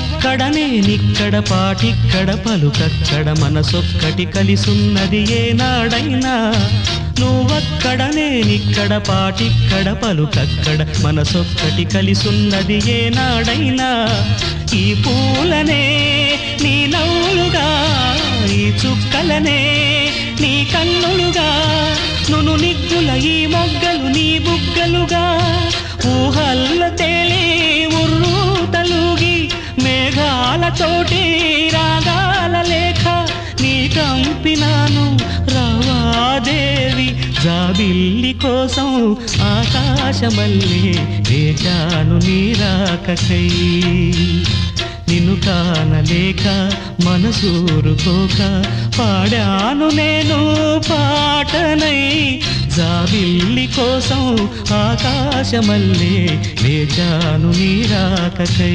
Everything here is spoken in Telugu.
నువ్వక్కడ నేనిక్కడ పాటిక్కడ పలుకక్కడ మనసొక్కటి కలిసున్నది ఏనాడైనా నువ్వక్కడ నేనిక్కడ పాటిక్కడ పలుకక్కడ మనసొక్కటి కలిసున్నది ఏనాడైనా ఈ పూలనే నీ నవ్వులుగా ఈ చుక్కలనే నీ కన్నులుగా నును నిగ్గుల ఈ మొగ్గలు నీ బుగ్గలుగా ఊహల్ల తేలి ఉర్రు తలుగి మేఘాలతోటి రాగాల లేఖ నీ కంపినాను రావాదేవి జాబిల్లి కోసం ఆకాశమల్లే వేచాను నీ రాకకై నిన్ను కానలేక మనసూరుకోక పాడాను నేను పాటనై జాబిల్లి కోసం ఆకాశమల్లే వేచాను నీ రాకకై